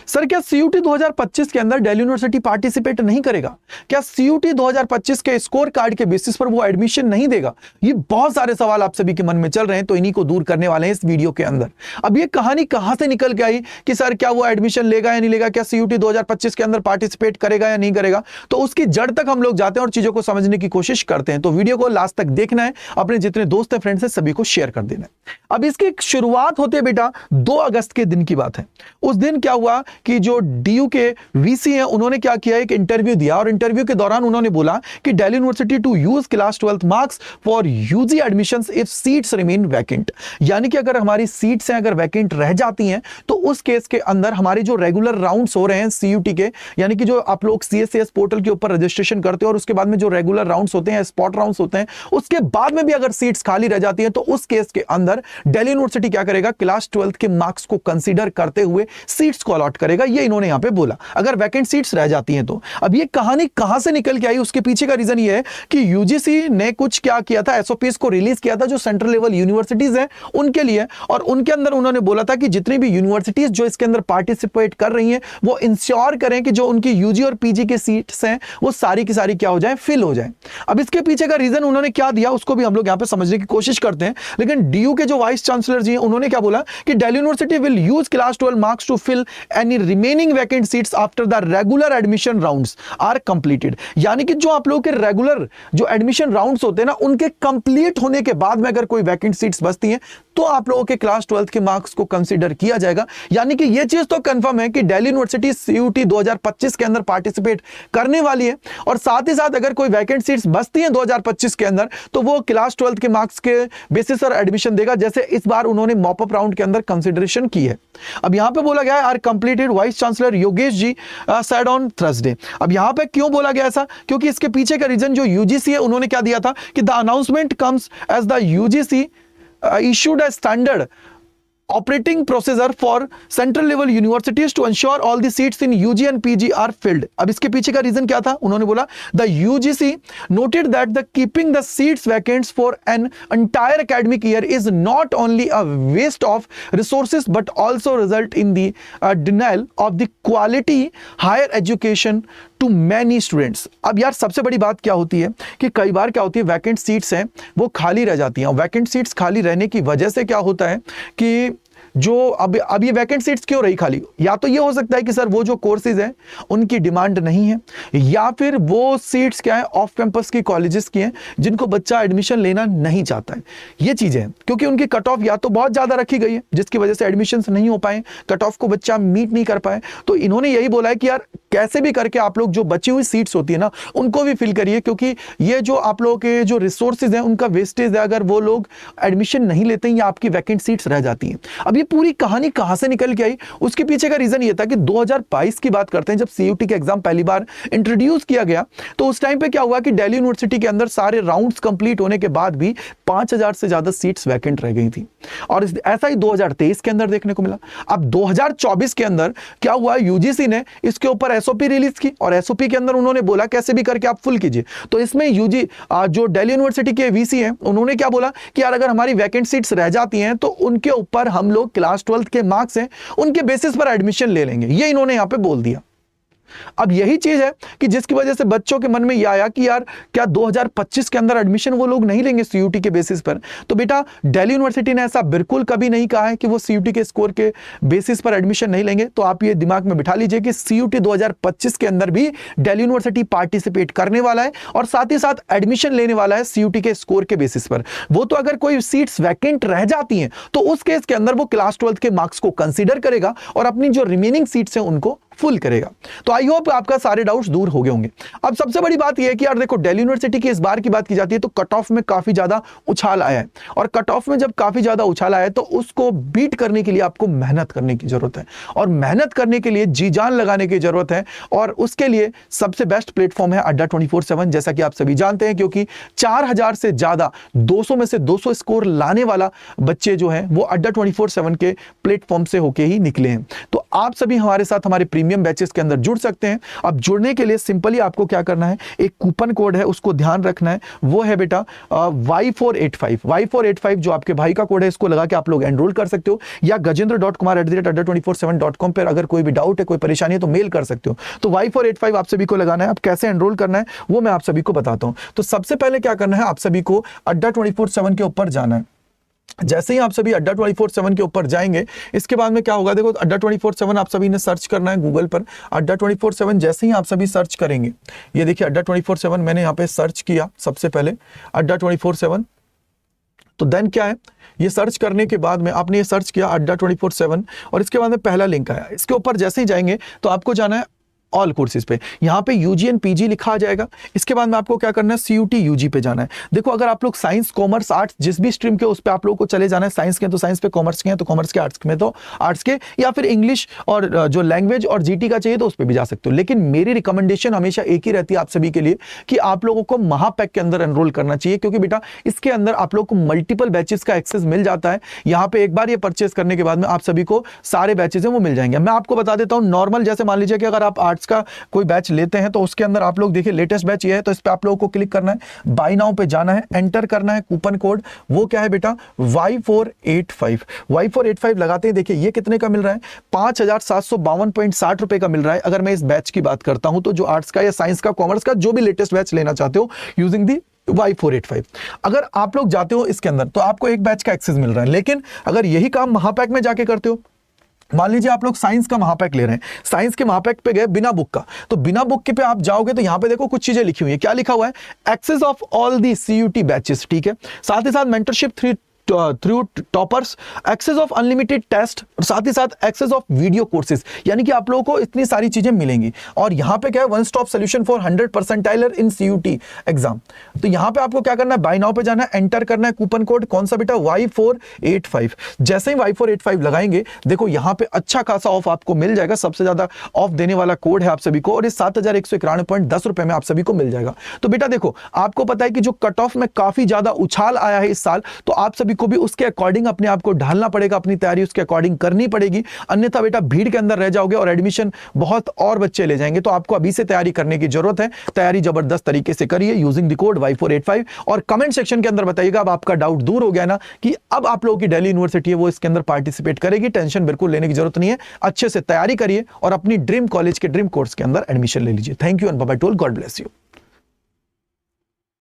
Sir क्या CUT 2025 के अंदर दिल्ली यूनिवर्सिटी पार्टिसिपेट नहीं करेगा? क्या सीयूटी 2025 के स्कोर कार्ड के बेसिस पर वो एडमिशन नहीं देगा? ये बहुत सारे सवाल आप सभी के मन में चल रहे हैं, तो इन्हीं को दूर करने वाले हैं इस वीडियो के अंदर। अब ये कहानी कहां से निकल के आई कि सर क्या वो एडमिशन लेगा या नहीं लेगा, क्या सीयूटी 2025 के अंदर पार्टिसिपेट करेगा या नहीं करेगा, तो उसकी जड़ तक हम लोग जाते हैं और चीजों को समझने की कोशिश करते हैं। तो वीडियो को लास्ट तक देखना है, अपने जितने दोस्त हैं, फ्रेंड्स हैं, सभी को शेयर कर देना है। अब इसकी शुरुआत होते बेटा 2 अगस्त के दिन की बात है। उस दिन क्या हुआ कि जो डीयू के वीसी हैं उन्होंने क्या किया, एक इंटरव्यू दिया और इंटरव्यू के दौरान उन्होंने बोला कि Delhi University to use class 12th marks for UG admissions if seats remain vacant. यानी कि अगर हमारी सीट्स हैं अगर वैकेंट रह जाती हैं तो उस केस के अंदर हमारे जो रेगुलर राउंड्स हो रहे हैं सीयूटी के, यानी कि जो आप लोग सीएससीएस पोर्टल के ऊपर रजिस्ट्रेशन करते हो और उसके बाद में जो रेगुलर राउंड्स होते हैं, स्पॉट राउंड्स होते हैं, उसके बाद में भी अगर सीट्स खाली रह जाती हैं तो उस केस के अंदर दिल्ली यूनिवर्सिटी क्या करेगा, क्लास 12th के मार्क्स को कंसीडर करते हुए सीट्स को अलॉट करेगा। ये इन्होंने यहां पे बोला, अगर वैकेंट सीट्स रह जाती हैं तो। अब ये कहानी कहां से निकल के आई, उसके पीछे का रीजन ये है कि यूजीसी ने कुछ क्या किया था, एसओपीज को रिलीज किया था जो सेंट्रल लेवल यूनिवर्सिटीज हैं उनके लिए, और उनके अंदर उन्होंने बोला था कि जितनी भी यूनिवर्सिटीज जो इसके अंदर पार्टिसिपेट कर रही हैं वो इंश्योर करें कि जो उनकी यूजी और पीजी के सीट्स हैं वो सारी की सारी क्या हो जाए, फिल हो जाए। अब इसके पीछे का रीजन उन्होंने क्या दिया उसको भी हम लोग यहां पे समझने की कोशिश करते हैं। लेकिन डीयू के जो वाइस चांसलर जी हैं उन्होंने क्या बोला कि Delhi University will use class 12 marks to fill any remaining vacant seats after the regular admission rounds are completed. यानी कि जो आप लोगों के रेगुलर जो एडमिशन राउंड्स होते हैं ना, उनके कंप्लीट होने के बाद में अगर कोई वैकेंट सीट्स बचती हैं तो आप लोगों के क्लास 12th के मार्क्स को कंसीडर किया जाएगा। यानी कि यह चीज तो कंफर्म है कि दिल्ली यूनिवर्सिटी सीयूटी 2025 के अंदर पार्टिसिपेट करने वाली है, और साथ ही साथ अगर कोई वैकेंट सीट्स बचती हैं 2025 के अंदर तो वो क्लास 12th के मार्क्स के बेसिस पर एडमिशन देगा, जैसे इस बार उन्होंने मॉप अप राउंड के अंदर कंसीडरेशन की है। अब यहां पे बोला गया है are completed, vice chancellor Yogesh ji said on Thursday. अब यहां पे क्यों बोला गया ऐसा, क्योंकि इसके पीछे का रीजन जो यूजीसी है उन्होंने क्या दिया था कि the announcement comes as the UGC issued a standard operating procedure for central level universities to ensure all the seats in UG and PG are filled। अब इसके पीछे का रीजन क्या था, उन्होंने बोला the UGC noted that the keeping the seats vacant for an entire academic year is not only a waste of resources but also result in the denial of the quality higher education to many students। अब यार सबसे बड़ी बात क्या होती है कि कई बार क्या होती है, वैकेंट सीट्स हैं वो खाली रह जाती हैं। वैकेंट सीट्स खाली रहने की वजह से क्या होता है कि जो अब ये वैकेंट सीट्स क्यों रही खाली, या तो ये हो सकता है कि सर वो जो कोर्सेज हैं उनकी डिमांड नहीं है, या फिर वो सीट्स क्या है ऑफ कैंपस की कॉलेजेस की हैं जिनको बच्चा एडमिशन लेना नहीं चाहता है। ये चीजें हैं क्योंकि उनकी कट ऑफ या तो बहुत ज्यादा रखी गई है जिसकी वजह से एडमिशन नहीं हो पाए, कट ऑफ को बच्चा मीट नहीं कर पाए। तो इन्होंने यही बोला है कि यार कैसे भी करके आप लोग जो बची हुई सीट्स होती है ना उनको भी फिल करिए, क्योंकि ये जो आप लोगों के जो रिसोर्सेज हैं उनका वेस्टेज है अगर वो लोग एडमिशन नहीं लेते हैं या आपकी वैकेंट सीट्स रह जाती हैं। अब ये पूरी कहानी कहां से निकल के आई, उसके पीछे का रीजन ये था कि 2022 की बात करते हैं, जब सीयूटी का एग्जाम पहली बार इंट्रोड्यूस किया गया तो उस टाइम पे क्या हुआ कि दिल्ली यूनिवर्सिटी के अंदर सारे राउंड्स कंप्लीट होने के बाद भी 5000 से ज्यादा सीट्स वैकेंट रह गई थी, और ऐसा ही 2023 के अंदर देखने को मिला। अब 2024 के अंदर क्या हुआ, यूजीसी ने इसके ऊपर एसओपी रिलीज की और एसओपी के अंदर उन्होंने बोला कैसे भी करके आप फुल कीजिए। तो इसमें यूजी जो दिल्ली यूनिवर्सिटी के वीसी हैं उन्होंने क्या बोला कि यार अगर हमारी वैकेंट सीट्स रह जाती हैं तो उनके ऊपर हम लोग क्लास 12th के मार्क्स हैं उनके बेसिस पर एडमिशन ले लेंगे, ये इन्होंने यहां पे बोल दिया। अब यही चीज है कि जिसकी वजह से बच्चों के मन में यह आया कि यार क्या 2025 के अंदर एडमिशन वो लोग नहीं लेंगे सीयूटी के बेसिस पर। तो बेटा दिल्ली यूनिवर्सिटी ने ऐसा बिल्कुल कभी नहीं कहा है कि वो सीयूटी के स्कोर के बेसिस पर एडमिशन नहीं लेंगे। तो आप ये दिमाग में बिठा लीजिए कि सीयूटी 2025 के अंदर भी दिल्ली यूनिवर्सिटी पार्टिसिपेट करने वाला है और साथ ही साथ एडमिशन लेने वाला है सीयूटी के स्कोर के बेसिस पर। वो तो अगर कोई सीट्स वैकेंट रह जाती हैं तो उस केस के अंदर वो क्लास 12th के मार्क्स को कंसीडर करेगा और अपनी जो रिमेनिंग सीट्स हैं उनको फुल करेगा। तो आई होप आपका सारे डाउट्स दूर हो गए होंगे। अब सबसे बड़ी बात यह है कि यार देखो दिल्ली यूनिवर्सिटी की इस बार की बात की जाती है तो कट ऑफ में काफी ज्यादा उछाल आया है, और कट ऑफ में जब काफी ज्यादा उछाल आया है तो उसको बीट करने के लिए आपको मेहनत करने की जरूरत है, और मेहनत करने के लिए जी जान लगाने की जरूरत है, और उसके लिए सबसे बेस्ट प्लेटफॉर्म है अड्डा 24/7, जैसा कि आप सभी जानते हैं, क्योंकि 4000 से ज्यादा 200 में से 200 स्कोर लाने वाला बच्चे जो हैं वो अड्डा 24/7 के प्लेटफॉर्म से होके ही निकले हैं। तो आप सभी हमारे साथ हमारे प्रीमियम प्रीमियम बैचेस के अंदर जुड़ सकते हैं। अब जुड़ने के लिए सिंपली आपको क्या करना है, एक कूपन कोड है उसको ध्यान रखना है, वो है बेटा Y485 जो आपके भाई का कोड है, इसको लगा के आप लोग एनरोल कर सकते हो, या gajendra.kumar@adda247.com पर अगर कोई भी डाउट है, कोई परेशानी है तो मेल कर सकते हो। तो Y485 आप सभी को लगाना है। अब कैसे एनरोल करना है वो मैं आप सभी को बताता हूं। तो सबसे पहले क्या करना है, आप सभी को अड्डा 24/7 के ऊपर जाना है। जैसे ही आप सभी अड्डा 24/7 के ऊपर जाएंगे, इसके बाद में क्या होगा, देखो अड्डा 24/7 आप सभी ने सर्च करना है गूगल पर, अड्डा 24/7 जैसे ही आप सभी सर्च करेंगे, ये देखिए अड्डा 24/7 मैंने यहाँ पे सर्च किया सबसे पहले अड्डा 24/7। तो देन क्या है, ये सर्च करने के बाद में आपने ये सर्च किया अड्डा 24/7 और इसके बाद में पहला लिंक आया, इसके ऊपर जैसे ही जाएंगे तो आपको जाना है ऑल कोर्सेज पे। यहाँ पे यूजी एंड पीजी लिखा आ जाएगा। इसके बाद में आपको क्या करना है, सीयूटी यूजी पे जाना है। देखो अगर आप लोग साइंस कॉमर्स आर्ट्स जिस भी स्ट्रीम के उस पे आप लोगों को चले जाना है, साइंस के तो साइंस पे, कॉमर्स के हैं तो कॉमर्स के, आर्ट्स में तो आर्ट्स के, या फिर इंग्लिश और जो लैंग्वेज और जीटी का चाहिए तो उस पर भी जा सकते हो। लेकिन मेरी रिकमेंडेशन हमेशा एक ही रहती है आप सभी के लिए कि आप लोगों को महापैक के अंदर एनरोल करना चाहिए, क्योंकि बेटा इसके अंदर आप लोग को मल्टीपल बैचेस का एक्सेस मिल जाता है। यहाँ पे एक बार ये परचेस करने के बाद में आप सभी को सारे बैचेस हैं वो मिल जाएंगे। मैं आपको बता देता हूँ नॉर्मल, जैसे मान लीजिए कि अगर आप आर्ट्स का कोई बैच लेते हैं तो उसके अंदर आप लोग देखिए लेटेस्ट बैच ये है, तो इस पे आप लोगों को क्लिक करना है, बाय नाउ पे जाना है, एंटर करना है कूपन कोड, वो क्या है बेटा Y485 लगाते हैं। देखिए ये कितने का मिल रहा है, 5752.60 रुपए का मिल रहा है। अगर मैं इस बैच की बात करता हूं तो जो आर्ट्स का या साइंस का, कॉमर्स का, जो भी लेटेस्ट बैच लेना चाहते हो यूजिंग दी Y485, अगर आप लोग जाते हो इसके अंदर तो आपको एक बैच का एक्सेस मिल रहा है। लेकिन अगर यही काम महापैक में जाके करते हो, मान लीजिए आप लोग साइंस का महापैक ले रहे हैं, साइंस के महापैक पे गए बिना बुक का, तो बिना बुक के पे आप जाओगे तो यहां पे देखो कुछ चीजें लिखी हुई है। क्या लिखा हुआ है, access of all the CUET batches, ठीक है, साथ ही साथ mentorship through toppers, access of unlimited test, और साथ ही साथ एक्सेस ऑफ वीडियो कोर्सेज, यानी कि आप लोगों को इतनी सारी चीजें मिलेंगी। और यहां पे क्या है, one stop solution for 100 percentiler in CUET exam. तो यहां पे आपको क्या करना है, बाय नाउ पे जाना है, एंटर करना है कूपन कोड, कौन सा बेटा, Y485। जैसे ही Y485 लगाएंगे, देखो यहां पे अच्छा खासा ऑफ आपको मिल जाएगा, सबसे ज्यादा ऑफ देने वाला कोड है आप सभी को, और इस 7191.10 रुपए में आप सभी को मिल जाएगा। तो बेटा देखो आपको पता है कि जो कट ऑफ में काफी ज्यादा उछाल आया है इस साल, तो आप सभी को भी उसके अकॉर्डिंग अपने आप को ढालना पड़ेगा, अपनी तैयारी उसके अकॉर्डिंग करनी पड़ेगी, अन्यथा बेटा भीड़ के अंदर रह जाओगे और एडमिशन बहुत और बच्चे ले जाएंगे। तो आपको अभी से तैयारी करने की जरूरत है, तैयारी जबरदस्त तरीके से करिए यूजिंग द कोड Y485, और कमेंट सेक्शन के अंदर बताइएगा अब आपका डाउट दूर हो गया ना कि अब आप लोगों की दिल्ली यूनिवर्सिटी है वो इसके अंदर पार्टिसिपेट करेगी। टेंशन बिल्कुल लेने की जरूरत नहीं है, अच्छे से तैयारी करिए और अपनी ड्रीम कॉलेज के ड्रीम कोर्स के अंदर एडमिशन ले लीजिए। Thank you and bye bye, टोल, गॉड ब्लेस यू।